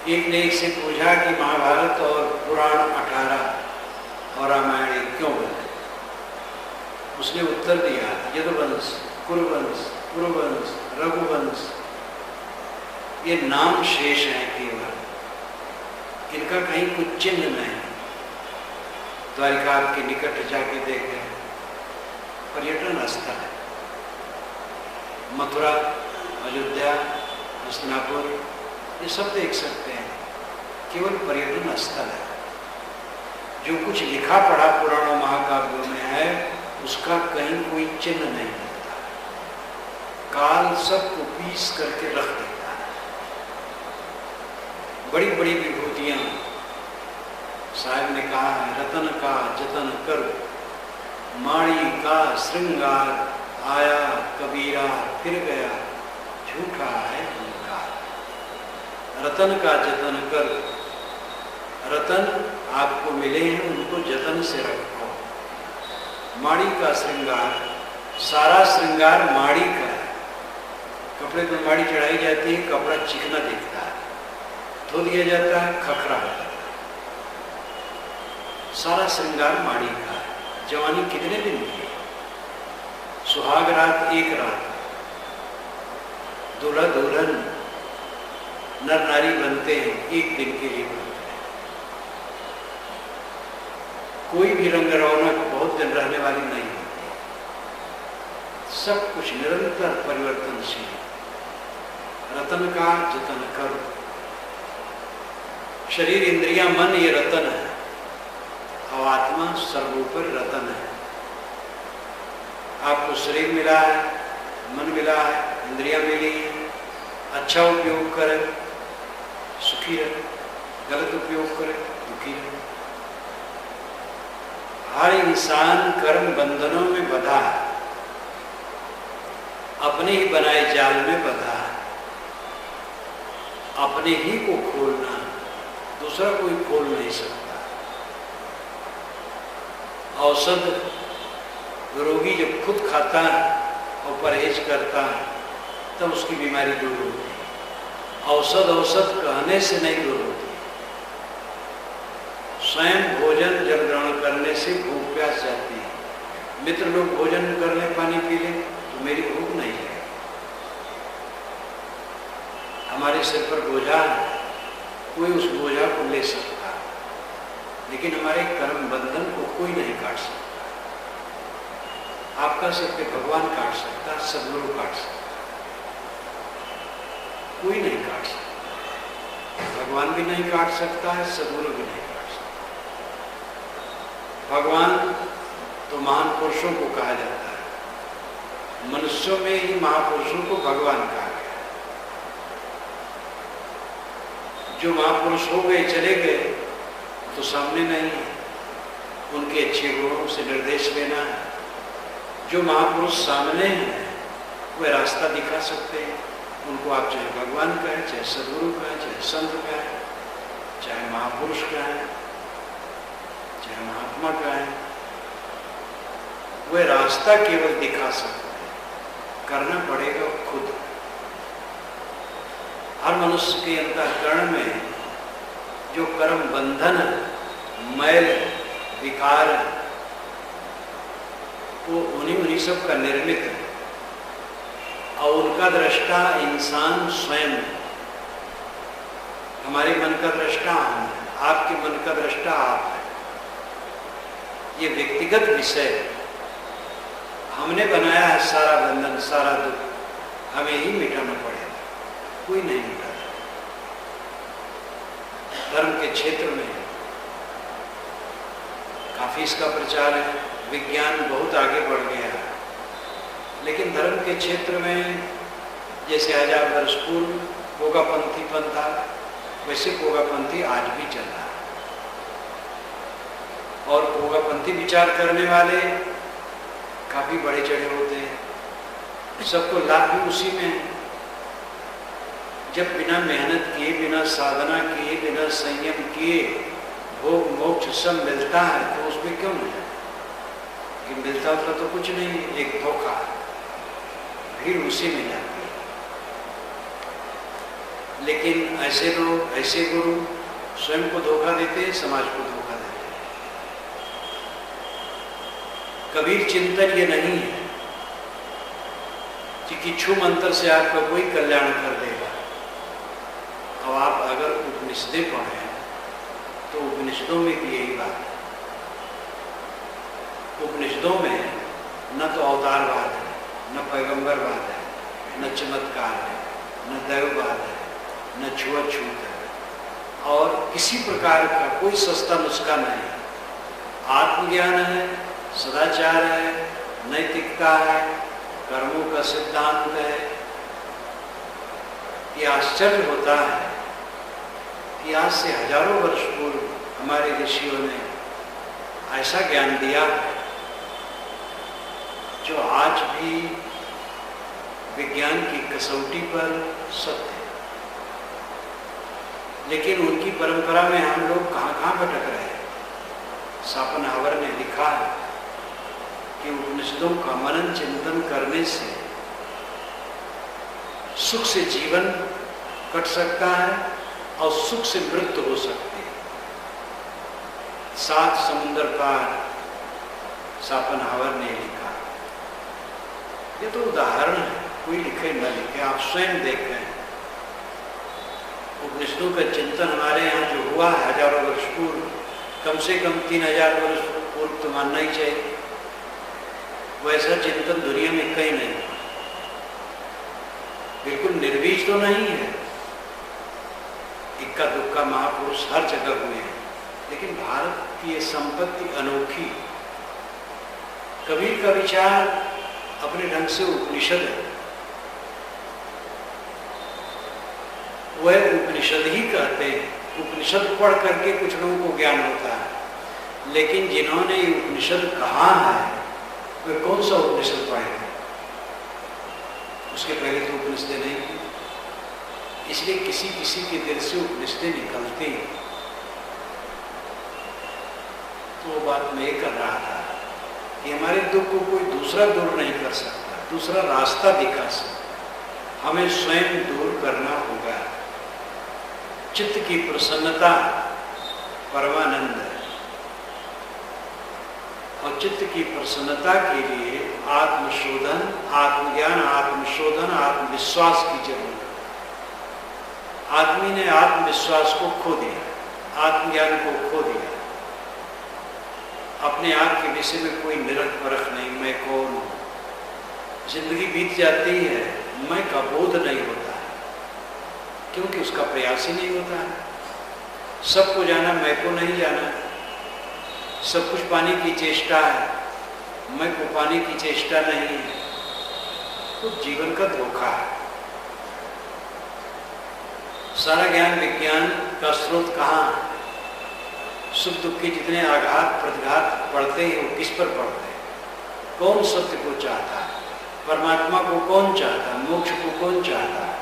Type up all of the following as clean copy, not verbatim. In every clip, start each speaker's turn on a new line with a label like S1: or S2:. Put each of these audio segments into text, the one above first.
S1: एक ने एक से पूछा कि महाभारत और पुराण 18 और रामायण 1 क्यों बने? उसने उत्तर दिया, यदुवंश, कुरुवंश, पुरुवंश, रघुवंश ये नाम शेष हैं केवल, इनका कहीं कुछ चिन्ह नहीं। द्वारिका आपके निकट जाके देखें, पर्यटन स्थल है। मथुरा, अयोध्या, हस्तिनापुर ये सब देख सकते हैं, केवल पर्यटन स्थल है। जो कुछ लिखा पढ़ा पुराणों महाकाव्यों में है उसका कहीं कोई चिन्ह नहीं मिलता। काल सबको पीस करके रख देता है। बड़ी बड़ी विभूतियां, साहब ने कहा है, रतन का जतन कर, माड़ी का श्रृंगार, आया कबीरा फिर गया, झूठा है अहंकार। रतन का जतन कर, रतन आपको मिले हैं उनको जतन से रखो। माड़ी का श्रृंगार, सारा श्रृंगार माड़ी का है। कपड़े पर माड़ी चढ़ाई जाती है, कपड़ा चिकना दिखता है, धो दिया जाता है, खखरा हो जाता है। सारा श्रृंगार माड़ी का है। जवानी कितने दिन की है? सुहाग रात एक रात, दूल्हा दुल्हन नर नारी बनते हैं, एक दिन के लिए बनते हैं। कोई भी रंग रौनक बहुत दिन रहने वाली नहीं होती। सब कुछ निरंतर परिवर्तनशील। रतन का जतन करो। शरीर, इंद्रियां, मन ये रतन है और आत्मा सर्वोपरि रतन है। आपको शरीर मिला है, मन मिला है, इंद्रियां मिली हैं, अच्छा उपयोग करें सुखी रहे, गलत उपयोग करें दुखी रहे। हर इंसान कर्म बंधनों में बंधा है, अपने ही बनाए जाल में बंधा है। अपने ही को खोलना, दूसरा कोई खोल नहीं सकता। औषध रोगी जब खुद खाता है और परहेज करता है तब उसकी बीमारी दूर होती है। औषध कहने से नहीं दूर होती। स्वयं भोजन जब ग्रहण करने से भूख प्यास जाती है। मित्र लोग भोजन कर ले, पानी पी ले तो मेरी भूख नहीं है। हमारे सिर पर बोझा है, कोई उस बोझा को ले सकता, लेकिन हमारे कर्म बंधन को कोई नहीं काट सकता। आपका सिर पे भगवान काट सकता, सदगुरु काट सकता, कोई नहीं काट सकता। भगवान भी नहीं काट सकता है, सदगुरु भी नहीं काट सकता। भगवान तो महान पुरुषों को कहा जाता है, मनुष्यों में ही महापुरुषों को भगवान कहा गया। जो महापुरुष हो गए, चले गए तो सामने नहीं है, उनके अच्छे गुणों से निर्देश लेना है। जो महापुरुष सामने हैं वे रास्ता दिखा सकते हैं। उनको आप चाहे भगवान कहें, चाहे सदगुरु कहें, चाहे संत कहें, चाहे महापुरुष कहें, चाहे महात्मा कहें, वे रास्ता केवल दिखा सकते हैं। करना पड़ेगा खुद। हर मनुष्य के अंतःकरण में जो कर्म बंधन, मैल, विकार, वो उन्हीं सब का निर्मित है और उनका दृष्टा इंसान स्वयं है। हमारे मन का दृष्टा हम है, आपके मन का दृष्टा आप है। ये व्यक्तिगत विषय है। हमने बनाया है सारा बंधन, सारा दुख, हमें ही मिटाना पड़ेगा, कोई नहीं मिटा। धर्म के क्षेत्र में काफी इसका प्रचार है। विज्ञान बहुत आगे बढ़ गया है, लेकिन धर्म के क्षेत्र में जैसे 1000 वर्ष पूर्व पोगापंथी पंथ था, वैसे पोगापंथी आज भी चल रहा है। और पोगापंथी विचार करने वाले काफी बड़े चढ़े होते हैं। सबको लाभ भी उसी में है। जब बिना मेहनत किए, बिना साधना किए, बिना संयम किए भोग मोक्ष सब मिलता है तो उसमें क्यों नहीं? कि मिलता था तो कुछ नहीं, एक धोखा, भीड़ उसी में जाती है। लेकिन ऐसे लोग, ऐसे गुरु स्वयं को धोखा देते हैं, समाज को धोखा देते हैं। कबीर चिंतन ये नहीं है कि छू मंत्र से आपका कोई कल्याण कर देगा। अब आप अगर उपनिषदें पढ़ें तो उपनिषदों में भी यही बात है। उपनिषदों में न तो अवतारवाद है, न पैगंबरवाद है, न चमत्कार है, न दैववाद है, न छुआछूत है, और किसी प्रकार का कोई सस्ता नुस्खा नहीं है। आत्मज्ञान है, सदाचार है, नैतिकता है, कर्मों का सिद्धांत है। ये आश्चर्य होता है कि आज से हजारों वर्ष पूर्व हमारे ऋषियों ने ऐसा ज्ञान दिया है जो आज भी विज्ञान की कसौटी पर सत्य है। लेकिन उनकी परंपरा में हम लोग कहाँ भटक रहे हैं। शापनहावर ने लिखा है कि उपनिषदों का मनन चिंतन करने से सुख से जीवन कट सकता है और सुख से मृत्यु हो सकती है। 7 समुद्र पार शापनहावर ने लिखा। ये तो उदाहरण है, कोई लिखे न लिखे, आप स्वयं देखें। उपनिषदों का चिंतन हमारे यहाँ जो हुआ है हजारों वर्ष पूर्व, कम से कम 3000 वर्ष पूर्व तो मानना ही चाहिए। वैसा चिंतन दुनिया में कहीं नहीं, बिल्कुल निर्बीज तो नहीं है। इक्का दुक्का महापुरुष हर जगह हुए हैं, लेकिन भारत की ये संपत्ति अनोखी। कबीर का विचार अपने ढंग से उपनिषद है। वह उपनिषद ही कहते हैं। उपनिषद पढ़ करके कुछ लोगों को ज्ञान होता है, लेकिन जिन्होंने ये उपनिषद कहा है वे कौन सा उपनिषद पढ़ेंगे? उसके पहले तो उपनिषदें नहीं थी। इसलिए किसी किसी के दिल से उपनिषदें निकलती हैं। तो वो बात मैं ये कर रहा था कि हमारे दुख को कोई दूसरा दूर नहीं कर सकता, दूसरा रास्ता दिखा सकता। हमें स्वयं दूर करना होगा। चित्त की प्रसन्नता परमानंद है, और चित्त की प्रसन्नता के लिए आत्मशोधन, आत्मज्ञान, आत्मशोधन, आत्मविश्वास की जरूरत है। आदमी ने आत्मविश्वास को खो दिया, आत्मज्ञान को खो दिया। अपने आप के विषय में कोई निरख परख नहीं, मैं कौन हूँ। जिंदगी बीत जाती है, मैं का बोध नहीं होता है, क्योंकि उसका प्रयास ही नहीं होता है। सबको जाना, मैं को नहीं जाना। सब कुछ पाने की चेष्टा है, मैं को पाने की चेष्टा नहीं है। तो जीवन का धोखा है। सारा ज्ञान विज्ञान का स्रोत कहाँ है? सुख दुख के जितने आघात प्रतिघात पड़ते हैं वो किस पर पड़ते हैं? कौन सत्य को चाहता है? परमात्मा को कौन चाहता है? मोक्ष को कौन चाहता है?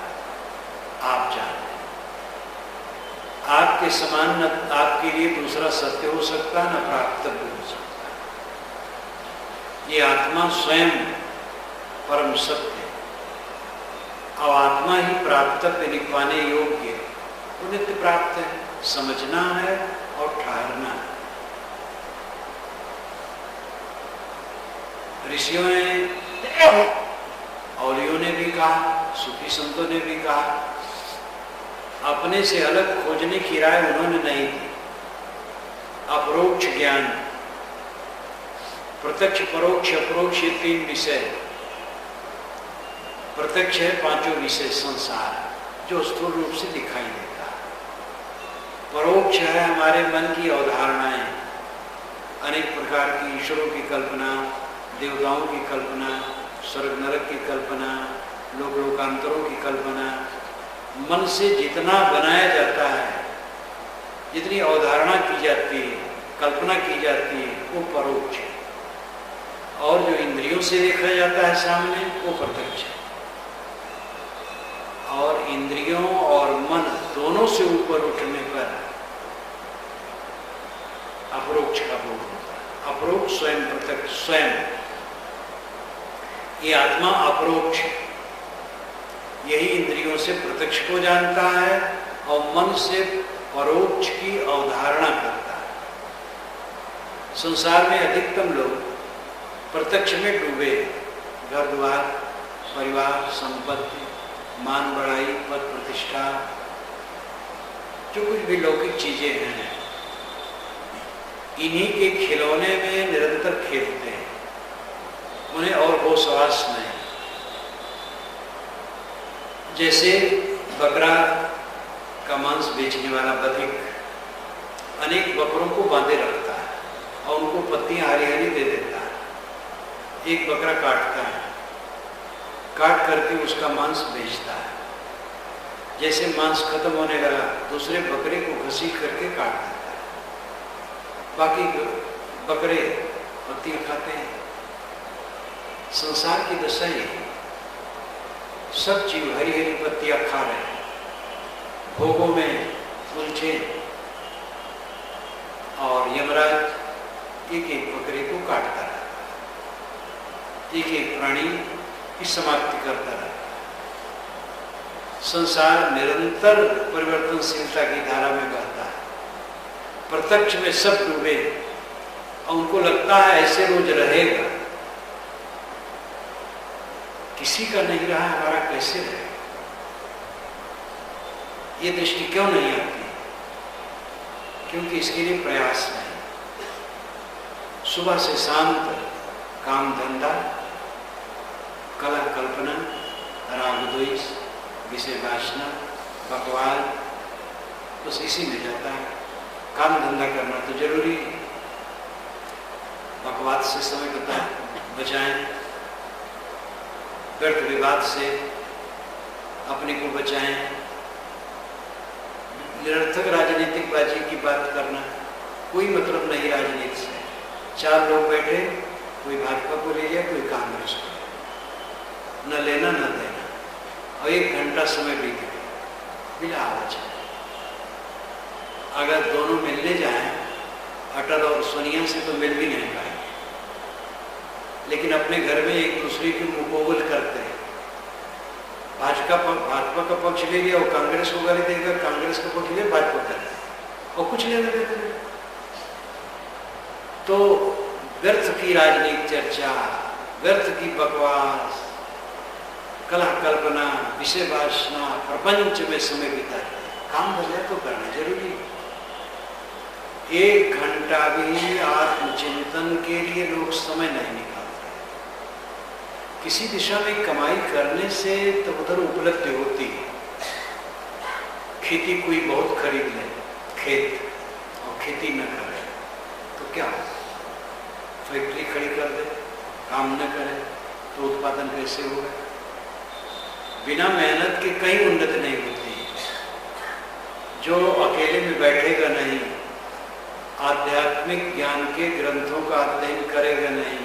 S1: आप चाहते हैं। आपके समान न आपके लिए दूसरा सत्य हो सकता, न प्राप्तव्य हो सकता। ये आत्मा स्वयं परम सत्य है, और आत्मा ही प्राप्तव्य पाने योग्य, वो नित्य प्राप्त है। समझना है और ठहरना है। ऋषियों ने, औलियों ने भी कहा, सूफी संतों ने भी कहा, अपने से अलग खोजने की राय उन्होंने नहीं दी। अपरोक्ष ज्ञान, प्रत्यक्ष, परोक्ष, अपरोक्ष, ये 3 विषय। प्रत्यक्ष है 5 विषय संसार, जो स्थूल रूप से दिखाई देता है। परोक्ष है हमारे मन की अवधारणाएं, अनेक प्रकार की ईश्वरों की कल्पना, देवताओं की कल्पना, स्वर्ग नरक की कल्पना, लोक लोकांतरों की कल्पना। मन से जितना बनाया जाता है, जितनी अवधारणा की जाती है, कल्पना की जाती है, वो परोक्ष है। और जो इंद्रियों से देखा जाता है सामने, वो प्रत्यक्ष है। और इंद्रियों और मन दोनों से ऊपर उठने पर अपरोक्ष का बोध होता है। अपरोक्ष स्वयं, प्रत्यक्ष स्वयं। ये आत्मा अपरोक्ष है। यही इंद्रियों से प्रत्यक्ष को जानता है और मन से परोक्ष की अवधारणा करता है। संसार में अधिकतम लोग प्रत्यक्ष में डूबे, घर द्वार, परिवार, संपत्ति, मान बढ़ाई, पद प्रतिष्ठा, जो कुछ भी लौकिक चीजें हैं, इन्हीं के खिलौने में निरंतर खेलते हैं, उन्हें और होश हवास नहीं। जैसे बकरा का मांस बेचने वाला बधिक अनेक बकरों को बांधे रखता है और उनको पत्तियां हरी हरी दे देता है। एक बकरा काटता है, काट करके उसका मांस बेचता है। जैसे मांस खत्म होने लगा, दूसरे बकरे को घसीट करके काट देता है। बाकी बकरे पत्तियां खाते हैं। संसार की दशा ये, सब जीव हरी हरी पत्तियां खा रहे हैं, भोगों में उलझे, और यमराज एक एक बकरे को काटता रहता है, एक एक प्राणी की समाप्ति करता रहता है। संसार निरंतर परिवर्तनशीलता की धारा में बहता है। प्रत्यक्ष में सब डूबे और उनको लगता है ऐसे रोज रहेगा। किसी का नहीं रहा, हमारा कैसे रहेगा? ये दृष्टि क्यों नहीं आती? क्योंकि इसके लिए प्रयास नहीं। सुबह से शांत काम धंधा, कला कल्पना, राग द्वेष, विषय वासना, बकवाद, बस इसी में जाता है। काम धंधा करना तो जरूरी है, बकवाद से समय बचाएं, व्यर्थ विवाद से अपने को बचाएं, निरर्थक राजनीतिक बाजी की बात करना कोई मतलब नहीं। राजनीति से चार लोग बैठे, कोई भाजपा को ले जाए, कोई कांग्रेस को, न लेना न देना, और 1 घंटा समय बीत गया बिना आवाज। अगर दोनों मिलने जाएं, अटल और सोनिया से तो मिल भी नहीं पाएंगे, लेकिन अपने घर में एक दूसरे की मुकाबला करते हैं। भाजपा का पक्ष ले लिया, वो कांग्रेस को गाली देगा, कांग्रेस का पक्ष ले भाजपा करते और कुछ लेने देते नहीं। तो व्यर्थ की राजनीतिक चर्चा, व्यर्थ की बकवास, कला कल्पना, विषय वासना, प्रपंच में समय बिता है। काम धंधा तो करना जरूरी है। 1 घंटा भी आत्मचिंतन के लिए लोग समय नहीं निकालते। किसी दिशा में कमाई करने से तो उधर उपलब्धि होती है। खेती कोई बहुत खरीद ले खेत और खेती न करे तो क्या हो? फैक्ट्री खड़ी कर दे, काम न करे तो उत्पादन कैसे होगा? बिना मेहनत के कहीं उन्नति नहीं होती। जो अकेले में बैठेगा नहीं, आध्यात्मिक ज्ञान के ग्रंथों का अध्ययन करेगा नहीं,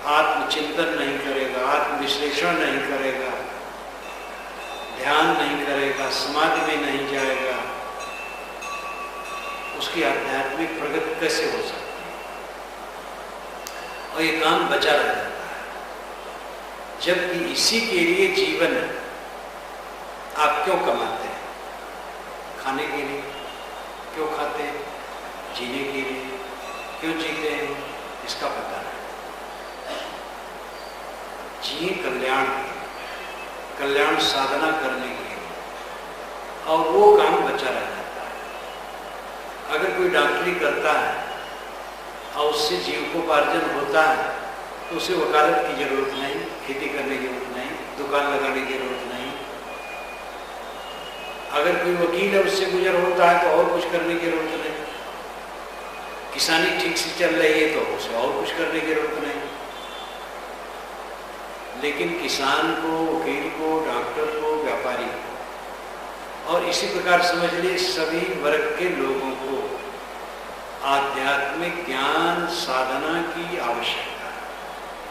S1: आत्मचिंतन नहीं करेगा, आत्मविश्लेषण नहीं करेगा, ध्यान नहीं करेगा, समाधि में नहीं जाएगा, उसकी आध्यात्मिक प्रगति कैसे हो सकती है? और ये काम बचा रह जाता है। जबकि इसी के लिए जीवन आप क्यों कमाते हैं? खाने के लिए। क्यों खाते हैं? जीने के लिए। क्यों जीते हैं? इसका पता नहीं। जिए कल्याण के, कल्याण साधना करने के लिए, और वो काम बचा रह जाता है। अगर कोई डॉक्टरी करता है और उससे जीविकोपार्जन होता है तो उसे वकालत की जरूरत नहीं, खेती करने की जरूरत नहीं, दुकान लगाने की जरूरत नहीं। अगर कोई वकील है, उससे गुजर होता है तो और कुछ करने की जरूरत नहीं। किसानी ठीक से चल रही है तो उसे और कुछ करने की जरूरत नहीं। लेकिन किसान को, वकील को, डॉक्टर को, व्यापारी को, और इसी प्रकार समझ लीजिए सभी वर्ग के लोगों को आध्यात्मिक ज्ञान साधना की आवश्यकता है।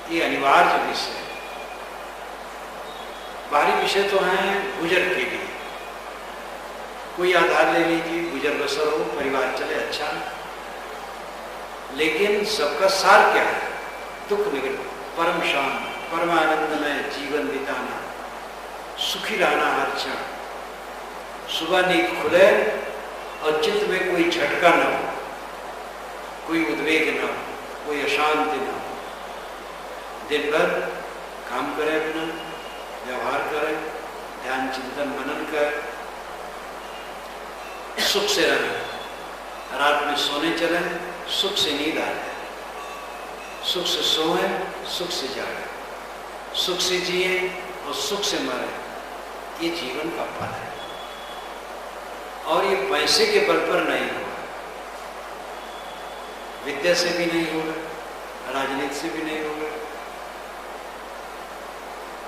S1: ये अनिवार्य विषय है। बाहरी विषय तो हैं गुजर के लिए, कोई आधार ले लीजिए, गुजर बसर हो, परिवार चले, अच्छा। लेकिन सबका सार क्या है? दुख निकट, परम शांत, परमानंद में जीवन बिताना, सुखी रहना हर क्षण। सुबह नींद खुले और चित्त में कोई झटका न हो, कोई उद्वेग न हो, कोई अशांति न हो। दिन भर काम करें, अपना व्यवहार करें, ध्यान चिंतन मनन करें, सुख से रहें। रात में सोने चलें, सुख से नींद आ जाए, सुख से सोएं, सुख से जागें, सुख से जिए और सुख से मरें। ये जीवन का फल है और ये पैसे के बल पर नहीं होगा, विद्या से भी नहीं होगा, राजनीति से भी नहीं होगा।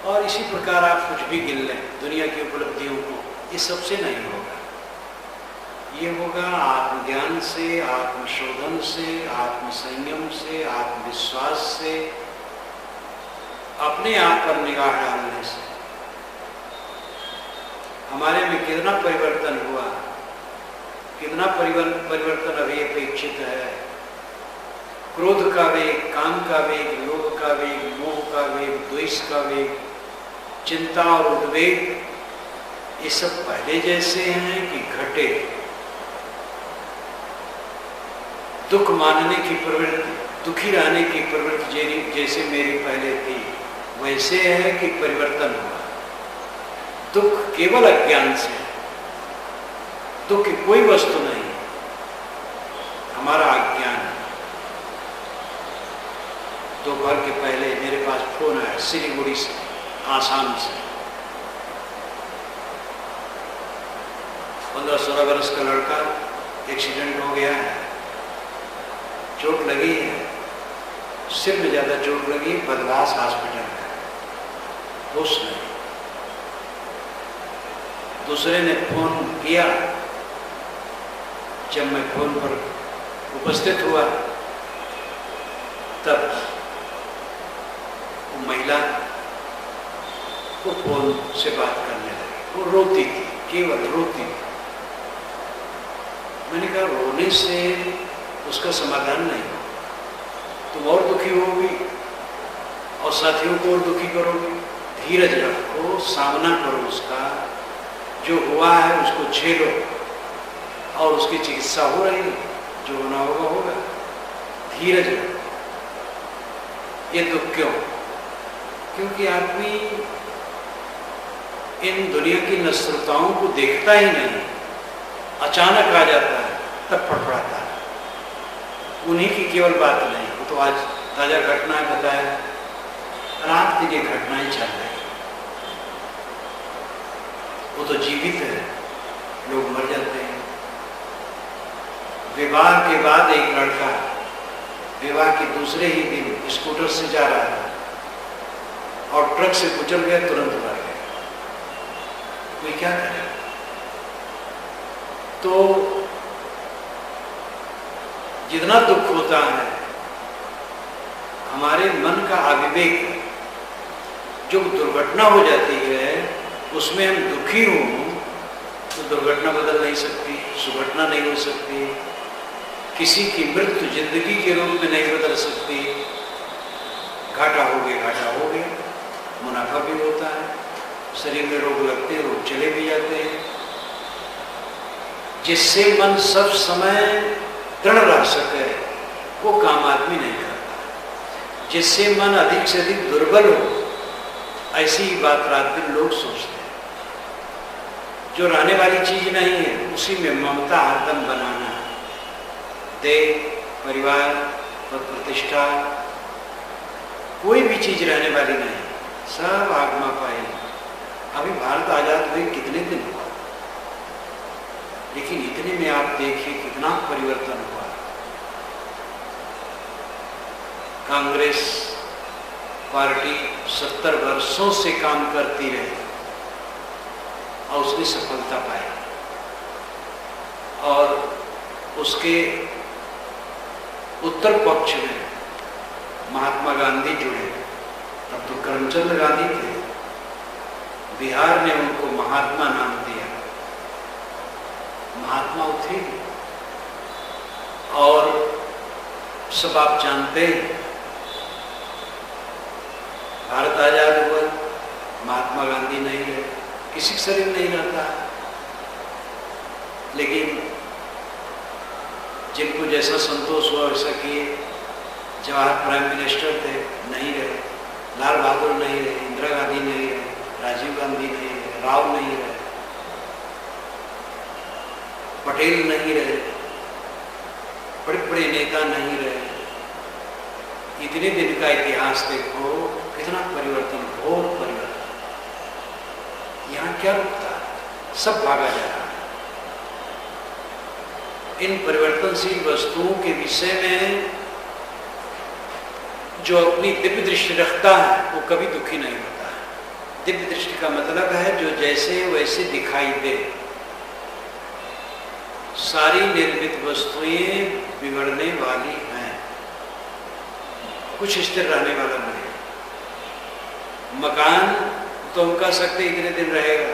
S1: और इसी प्रकार आप कुछ भी गिन लें दुनिया की उपलब्धियों को, ये सबसे नहीं होगा। ये होगा आत्मज्ञान से, आत्मशोधन से, आत्मसंयम से, आत्मविश्वास से, अपने आप पर निगाह डालने से। हमारे में कितना परिवर्तन हुआ, कितना परिवर्तन अभी अपेक्षित है। क्रोध का वेग, काम का वेग, लोभ का वेग, मोह का वेग, द्वेष का वेग, चिंता और उद्वेग, ये सब पहले जैसे हैं कि घटे। दुख मानने की प्रवृत्ति, दुखी रहने की प्रवृत्ति जैसे मेरी पहले थी, वैसे है कि परिवर्तन हुआ। दुख केवल अज्ञान से है, दुख की कोई वस्तु नहीं, हमारा अज्ञान है। दोपहर के पहले मेरे पास फोन आया सिलीगुड़ी से, आसाम से। 15-16 वर्ष का लड़का, एक्सीडेंट हो गया है, चोट लगी है, सिर में ज्यादा चोट लगी, बदमाश हॉस्पिटल है, होश नहीं। दूसरे ने फोन किया, जब मैं फोन पर उपस्थित हुआ तब वो महिला वो फोन से बात करने लगी। वो रोती थी, केवल रोती थी। मैंने कहा रोने से उसका समाधान नहीं हो, तुम और दुखी होगी और साथियों को और दुखी करोगे। धीरज रखो, सामना करो, उसका जो हुआ है उसको झेलो और उसकी चिकित्सा हो रही है, जो होना होगा होगा। धीरज रखो। ये दुख क्यों? क्योंकि आदमी इन दुनिया की नश्वरताओं को देखता ही नहीं, अचानक आ जाता है तब फड़फड़ाता है। उन्हीं की केवल बात नहीं, वो तो आज ताजा घटनाएं बताया, रात की ये घटनाएं चल रही, वो तो जीवित है, लोग मर जाते हैं। विवाह के बाद एक लड़का विवाह के दूसरे ही दिन स्कूटर से जा रहा था और ट्रक से कुचल गया, तुरंत मर गया। कोई क्या करे? तो जितना दुख होता है हमारे मन का अविवेक, जो दुर्घटना हो जाती है उसमें हम दुखी हों तो दुर्घटना बदल नहीं सकती, सुघटना नहीं हो सकती, किसी की मृत्यु जिंदगी के रूप में नहीं बदल सकती। घाटा हो गया, मुनाफा भी होता है, शरीर में रोग लगते हैं, रोग चले भी जाते हैं। जिससे मन सब समय दृढ़ रह सके वो काम आदमी नहीं करता। जिससे मन अधिक से अधिक दुर्बल हो, ऐसी ही बात रात दिन लोग सोचते हैं। जो रहने वाली चीज नहीं है उसी में ममता हरदम बनाना, देह, परिवार, पद प्रतिष्ठा, कोई भी चीज रहने वाली नहीं, सब आगमा पाए। अभी भारत आजाद हुए कितने दिन हुआ, लेकिन इतने में आप देखिए कितना परिवर्तन हुआ। कांग्रेस पार्टी 70 वर्षों से काम करती रही और उसने सफलता पाई, और उसके उत्तर पक्ष में महात्मा गांधी जुड़े। तब तो करमचंद गांधी थे, बिहार ने उनको महात्मा नाम दिया, महात्मा थे। और सब आप जानते हैं भारत आजाद हुआ, महात्मा गांधी नहीं रहे। किसी का शरीर नहीं रहता, लेकिन जिनको जैसा संतोष हुआ वैसा किए। जवाहर प्राइम मिनिस्टर थे, नहीं रहे। लाल बहादुर नहीं रहे, इंदिरा गांधी नहीं रहे, राजीव गांधी नहीं रहे, राव नहीं रहे, पटेल नहीं रहे, बड़े बड़े नेता नहीं रहे। इतने दिन का इतिहास देखो, कितना परिवर्तन, घोर परिवर्तन। यहाँ क्या रुकता है? सब भागा जा रहा है। इन परिवर्तनशील वस्तुओं के विषय में जो अपनी दिव्य दृष्टि रखता है वो कभी दुखी नहीं होता है। दिव्य दृष्टि का मतलब है जो जैसे वैसे दिखाई दे। सारी निर्मित वस्तुएं बिगड़ने वाली हैं, कुछ स्थिर रहने वाला नहीं। मकान तो हम कह सकते इतने दिन रहेगा,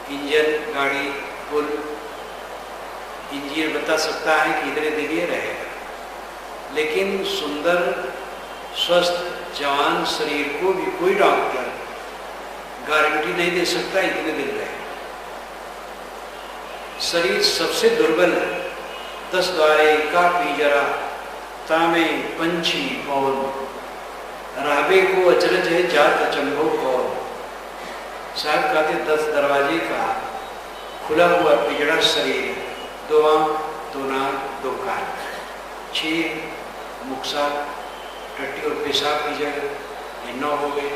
S1: इंजन, गाड़ी, पुल, इंजीनियर बता सकता है कि इतने दिन ये रहेगा, लेकिन सुंदर स्वस्थ जवान शरीर को भी कोई डॉक्टर गारंटी नहीं दे सकता इतने दिन रहेगा। शरीर सबसे दुर्बल है। 10 द्वारे का पिंजरा तामे पंछी कौन, राबे को अचरज है जात अचंभो कौन। साहब कहते 10 दरवाजे का खुला हुआ पिंजरा शरीर है। 2 आंख, 2 नाक, 2 कान, 6 मुक्सा, टट्टी और पेशाब की जगह, ये 9 हो गए,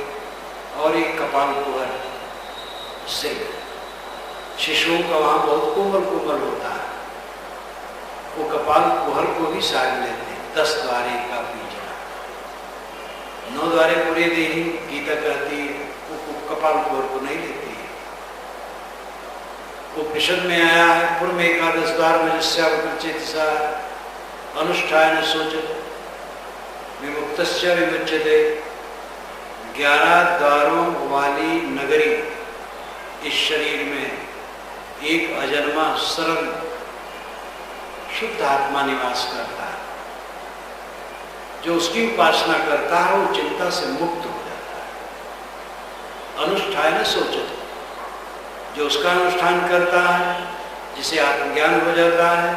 S1: और एक कपाल कुहर सिर। शिशुओं का वहाँ बहुत कोमल कोमल होता है, वो कपाल कुहर को भी साग लेते हैं। 10 द्वारे का पिंजरा, 9 द्वारे पूरे देही गीता कहती है, वो कपाल कुहर को नहीं लेती है। उपनिषद में आया है, पूर्व में एकादश द्वार में चेतसा अनुष्ठान सोचत विमुक्तस्य विमुच्यते। 11 द्वारों वाली नगरी इस शरीर में एक अजन्मा सरल शुद्ध आत्मा निवास करता है। जो उसकी उपासना करता है वो चिंता से मुक्त हो जाता है। अनुष्ठान सोचत, जो उसका अनुष्ठान करता है, जिसे आत्मज्ञान हो जाता है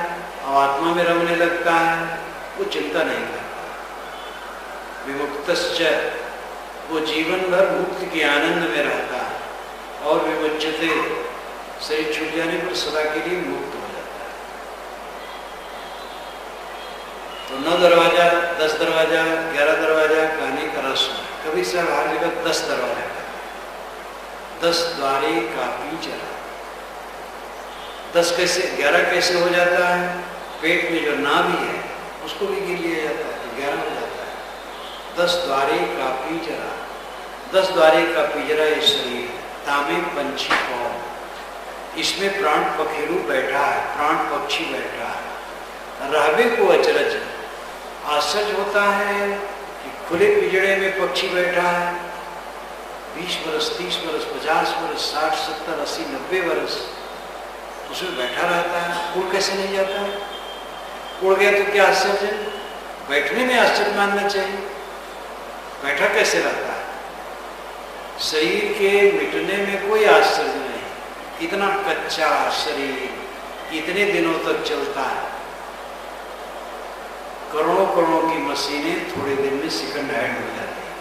S1: और आत्मा में रमने लगता है, वो चिंता नहीं करता। विमुक्तश्च, वो जीवन भर मुक्त के आनंद में रहता है। और विमुच्यते, शरीर छूट जाने पर सदा के लिए मुक्त हो जाता है। तो 9 दरवाजा, 10 दरवाजा, 11 दरवाजा कहने का रस्म है। कभी से हर जगह 10 दरवाजा का, 10 द्वारे का पिंजरा। 10 कैसे, 11 कैसे हो जाता है? पेट में जो नाभि है उसको भी गिर लिया जाता है तो 11 हो जाता है। 10 द्वारे का पिंजरा, 10 द्वारे का पिंजरा ये शरीर। तामे पंछी कौन, इसमें प्राण पखेरु बैठा है, प्राण पक्षी बैठा है। रहबे को अचरज, आश्चर्य होता है कि खुले पिंजरे में पक्षी बैठा है। 20 वर्ष, 30 वर्ष, 50 वर्ष, 60, 70, 80, 90 वर्ष उसमें बैठा रहता है। उड़ कैसे नहीं जाता है? उड़ गया तो क्या आश्चर्य? बैठने में आश्चर्य मानना चाहिए। बैठा कैसे रहता है? शरीर के मिटने में कोई आश्चर्य नहीं। इतना कच्चा शरीर इतने दिनों तक चलता है। करोड़ों करोड़ों की मशीनें थोड़े दिन में सेकंड हैंड हो जाती है।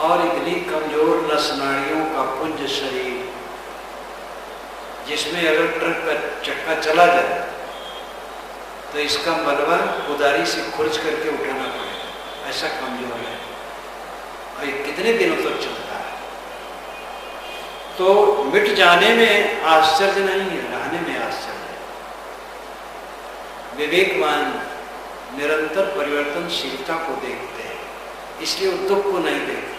S1: और इतनी कमजोर नस नाड़ियों का पुंज शरीर, जिसमें अगर ट्रक का चक्का चला जाए तो इसका मलबा कुदारी से खुरच करके उठाना पड़ेगा, ऐसा कमजोर है। और ये कितने दिनों तक चलता है? तो मिट जाने में आश्चर्य नहीं है, रहने में आश्चर्य है। विवेकवान निरंतर परिवर्तनशीलता को देखते हैं, इसलिए वो दुख को नहीं देखते।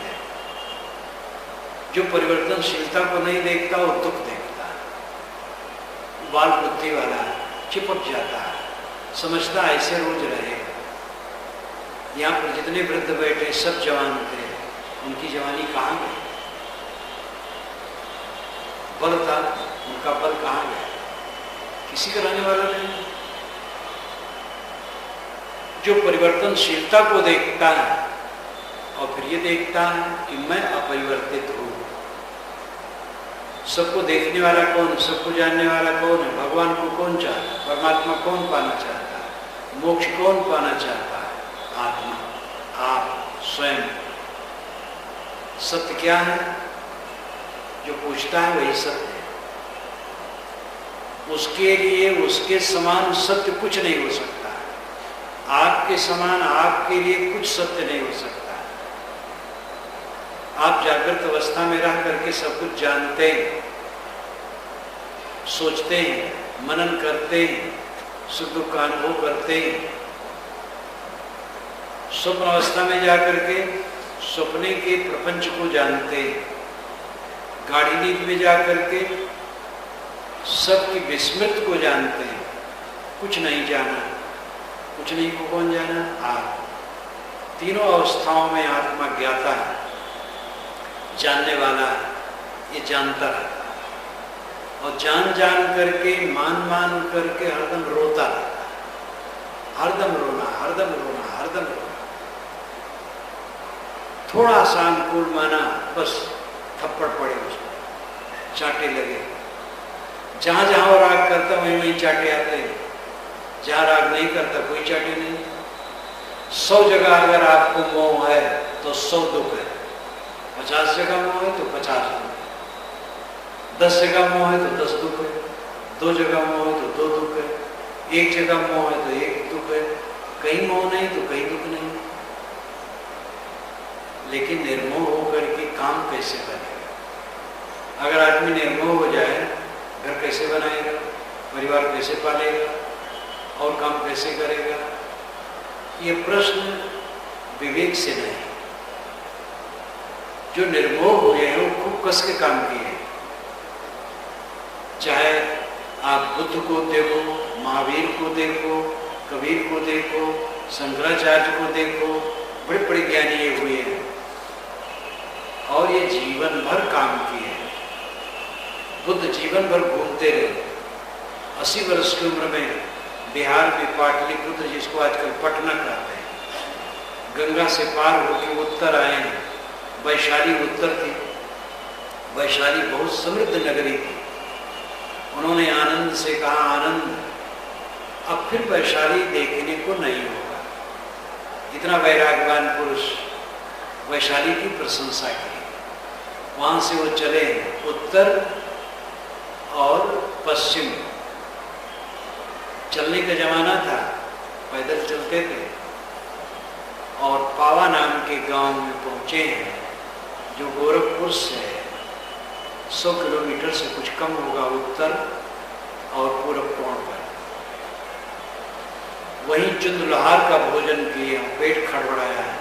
S1: जो परिवर्तनशीलता को नहीं देखता वो दुख देखता है। बाल बुद्धि वाला चिपक जाता है, समझता ऐसे रोज रहेगा। यहाँ पर जितने वृद्ध बैठे सब जवान थे, उनकी जवानी कहाँ गई? बल था, उनका बल कहाँ गया? किसी का रहने वाला नहीं। जो परिवर्तनशीलता को देखता है और फिर ये देखता है कि मैं अपरिवर्तित हूँ, सबको देखने वाला कौन है, सबको जानने वाला कौन है, भगवान को कौन चाहता है, परमात्मा कौन पाना चाहता है, मोक्ष कौन पाना चाहता है? आत्मा, आप स्वयं। सत्य क्या है? जो पूछता है वही सत्य है। उसके लिए उसके समान सत्य कुछ नहीं हो सकता। आग के समान आग के लिए कुछ सत्य नहीं हो सकता। आप जागृत अवस्था में रह करके सब कुछ जानते हैं, सोचते हैं, मनन करते हैं, सुख दुख का अनुभव करते हैं। स्वप्न अवस्था में जाकर के सपने के प्रपंच को जानते हैं। गाढ़ी नींद में जाकर के सबकी विस्मृत को जानते हैं। कुछ नहीं जाना, कुछ नहीं को कौन जाना? आप। तीनों अवस्थाओं में आत्मा ज्ञाता है, जानने वाला है, ये जानता रहता है और जान जान करके मान मान करके हरदम रोता रहता है। हरदम रोना, हरदम रोना, हरदम रोना। थोड़ा सा अनुकूल माना बस थप्पड़ पड़े उसको, चाटे लगे। जहां जहां वो राग करता वहीं वहीं चाटे आते हैं, जहां राग नहीं करता कोई चाटे नहीं। 100 जगह अगर आपको मोह है तो 100 दुख है। 50 जगह मोह है तो 50 दुख है। 10 जगह मोह है तो 10 दुख है। 2 जगह मोह है तो 2 दुख है। 1 जगह मोह है तो 1 दुख है। कहीं मोह नहीं तो कहीं दुख नहीं। लेकिन निर्मोह होकर के काम कैसे बनेगा? अगर आदमी निर्मोह हो जाए, घर कैसे बनाएगा, परिवार कैसे पालेगा और काम कैसे करेगा? ये प्रश्न विवेक से नहीं। जो निर्मोह हुए हैं वो खूब कस के काम किए। चाहे आप बुद्ध को देखो, महावीर को देखो, कबीर को देखो, शंकराचार्य को देखो, बड़े बड़े ज्ञानी ये हुए हैं और ये जीवन भर काम किए। बुद्ध जीवन भर घूमते रहे। 80 वर्ष की उम्र में बिहार में पाटलिपुत्र, जिसको आजकल पटना कहते हैं, गंगा से पार होकर उत्तर आए। वैशाली उत्तर थी। वैशाली बहुत समृद्ध नगरी थी। उन्होंने आनंद से कहा, आनंद अब फिर वैशाली देखने को नहीं होगा। इतना वैराग्यवान पुरुष वैशाली की प्रशंसा की। वहां से वो चले उत्तर और पश्चिम। चलने का जमाना था, पैदल चलते थे और पावा नाम के गांव में पहुंचे हैं, जो गोरखपुर से 100 किलोमीटर से कुछ कम होगा उत्तर और पूर्व कोण पर। वहीं चुंदलहार का भोजन किए, पेट खड़बड़ाया है।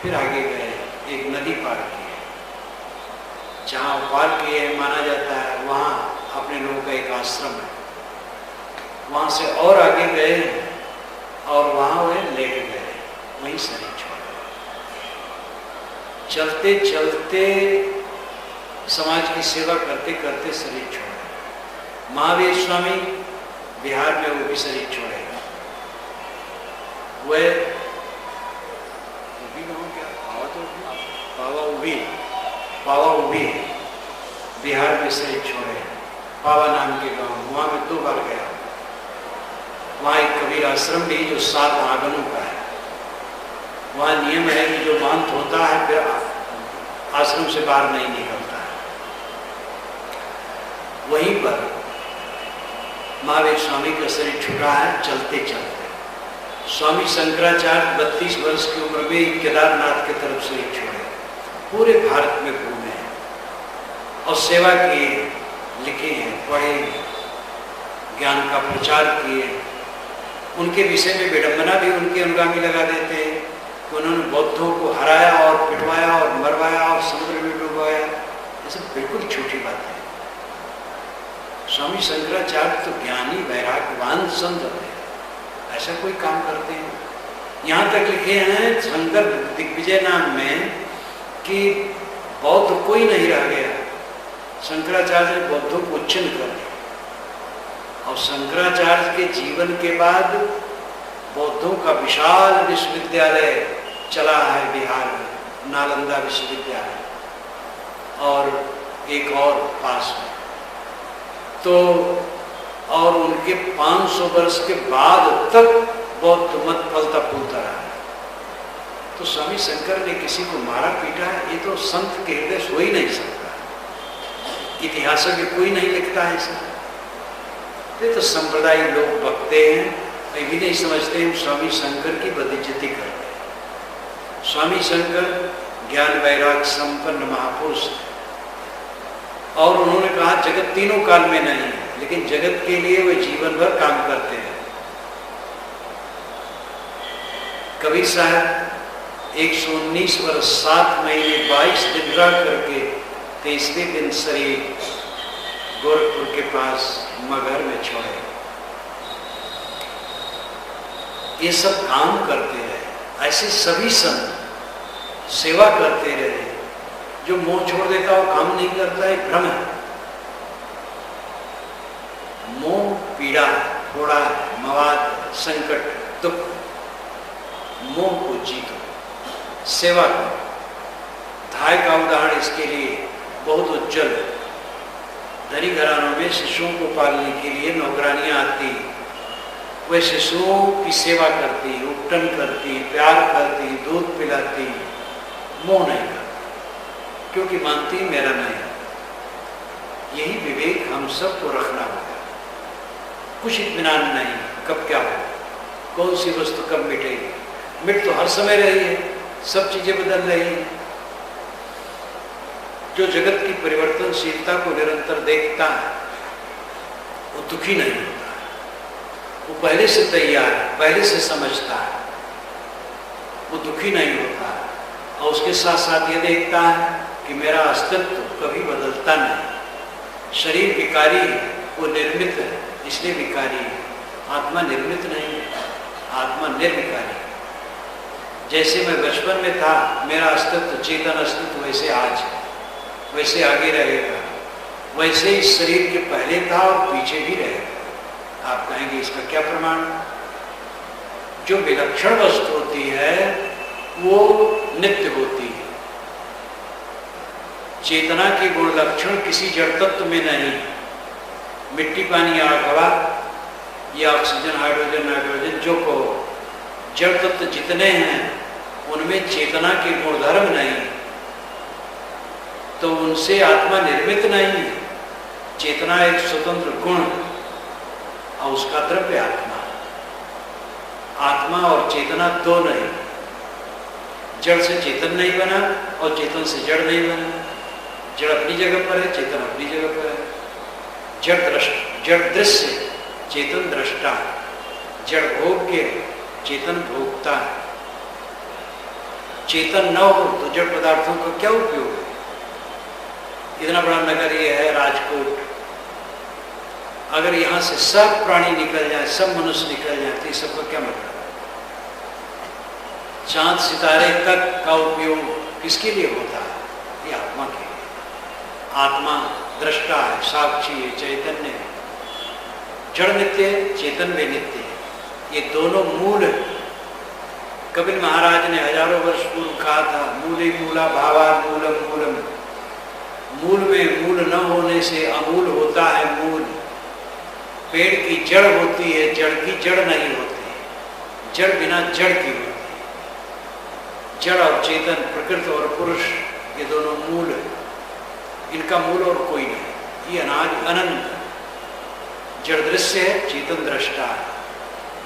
S1: फिर आगे गए, एक नदी पार की। जहाँ पार किए माना जाता है वहाँ अपने लोगों का एक आश्रम है। वहाँ से और आगे गए और वहाँ वे लेट गए, वहीं शरीर छोड़ा। चलते चलते समाज की सेवा करते करते शरीर छोड़ा। महावीर स्वामी बिहार में वो भी शरीर छोड़े। वह पावा उभी बिहार में शरीर छोड़े। पावा नाम के गांव, वहां में 2 बार गया। वहां एक कबीर आश्रम भी जो 7 आंगनों का है। वहां नियम है कि जो मांत होता है फिर आश्रम से बाहर नहीं निकलता है। वहीं पर महावीर स्वामी का शरीर छूटा है चलते चलते। स्वामी शंकराचार्य 32 वर्ष की उम्र में केदारनाथ की तरफ शरीर छोड़े। पूरे भारत में घूमे हैं और सेवा किए, लिखे हैं, पढ़े, ज्ञान का प्रचार किए। उनके विषय में विडंबना भी उनके अनुगामी लगा देते हैं कि उन्होंने बौद्धों को हराया और पिटवाया और मरवाया और समुद्र में डुबवाया। ये सब बिल्कुल झूठी बात है। स्वामी शंकराचार्य तो ज्ञानी वैराग्यवान संत है, ऐसा कोई काम करते हैं। यहाँ तक लिखे हैं शंकर दिग्विजय नाम में कि बौद्ध कोई नहीं रह गया। शंकराचार्य ने बौद्धों को उच्छिन्न कर दिया और शंकराचार्य के जीवन के बाद बौद्धों का विशाल विश्वविद्यालय चला है बिहार में, नालंदा विश्वविद्यालय। और एक और पास में। तो और उनके 500 वर्ष के बाद तक बौद्ध मत फलता फूलता रहा है। तो स्वामी शंकर ने किसी को मारा पीटा है, ये तो संत के हृदय से हो ही नहीं सकता। इतिहास में कोई नहीं लिखता है ऐसा। ये तो संप्रदाय लोग बकते हैं, ये भी नहीं समझते हम स्वामी शंकर की बदिज्जती करते हैं। स्वामी शंकर ज्ञान वैराग संपन्न महापुरुष, और उन्होंने कहा जगत तीनों काल में नहीं है, लेकिन जगत के लिए वे जीवन भर काम करते हैं। कबीर साहब 119 वर्ष 7 महीने 22 दिन रह करके 23वें दिन शरीर गोरखपुर के पास मगहर में छोड़े। ये सब काम करते रहे, ऐसे सभी संत सेवा करते रहे। जो मोह छोड़ देता वो काम नहीं करता है, भ्रम है। मोह पीड़ा, थोड़ा मवाद, संकट, दुख, मोह को जीतो, सेवा करो। धाय का उदाहरण इसके लिए बहुत उज्जवल। धनी घरानों में शिशुओं को पालने के लिए नौकरानियां आती, वे शिशुओं की सेवा करती, उपटन करती, प्यार करती, दूध पिलाती, मोह नहीं करती, क्योंकि मानती मेरा नहीं। यही विवेक हम सबको रखना होगा। कुछ इत्मीनान नहीं कब क्या हो, कौन सी वस्तु कब मिटेगी। मिट तो हर समय रही है, सब चीजें बदल रही हैं। जो जगत की परिवर्तनशीलता को निरंतर देखता है वो दुखी नहीं होता, वो पहले से तैयार है, पहले से समझता है, वो दुखी नहीं होता। और उसके साथ साथ ये देखता है कि मेरा अस्तित्व कभी बदलता नहीं। शरीर विकारी है, वो निर्मित है इसलिए विकारी है। आत्मा निर्मित नहीं है, आत्मा निर्विकारी है। जैसे मैं बचपन में था, मेरा अस्तित्व चेतन अस्तित्व वैसे आज है, वैसे आगे रहेगा, वैसे ही शरीर के पहले था और पीछे भी रहेगा। आप कहेंगे इसका क्या प्रमाण? जो विलक्षण वस्तु होती है वो नित्य होती है। चेतना के गुण लक्षण किसी जड़ तत्व में नहीं। मिट्टी, पानी, आग, हवा, ये ऑक्सीजन, हाइड्रोजन, नाइट्रोजन जो को जड़ तत्व जितने हैं उनमें चेतना के गुणधर्म नहीं, तो उनसे आत्मा निर्मित नहीं। चेतना एक स्वतंत्र गुण और उसका द्रव्य आत्मा। आत्मा और चेतना दो नहीं। जड़ से चेतन नहीं बना और चेतन से जड़ नहीं बना। जड़ अपनी जगह पर है, चेतन अपनी जगह पर है। जड़ दृश्य, चेतन दृष्टा। जड़ भोग्य, चेतन भोगता है। चेतन न हो तो जड़ पदार्थों का क्या उपयोग है? इतना बड़ा नगर ये है राजकोट, अगर यहाँ से सब प्राणी निकल जाए, सब मनुष्य निकल जाए तो इस सबका क्या मतलब? चांद सितारे तक का उपयोग किसके लिए होता है? ये आत्मा के लिए। आत्मा दृष्टा है, साक्षी है, चैतन्य है। जड़ नित्य है, चेतन भी नित्य है। ये दोनों मूल है। कबीर महाराज ने हजारों वर्ष पूर्व कहा था, मूले मूला भावा मूलम मूलम। मूल में मूल न होने से अमूल होता है मूल। पेड़ की जड़ होती है, जड़ की जड़ नहीं होती। जड़ बिना जड़ की होती है। जड़ और चेतन, प्रकृति और पुरुष, ये दोनों मूल है। इनका मूल और कोई नहीं। ये अनादि अनंत। जड़ दृश्य है, चेतन दृष्टा है।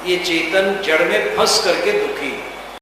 S1: ये चेतन जड़ में फंस करके दुखी है।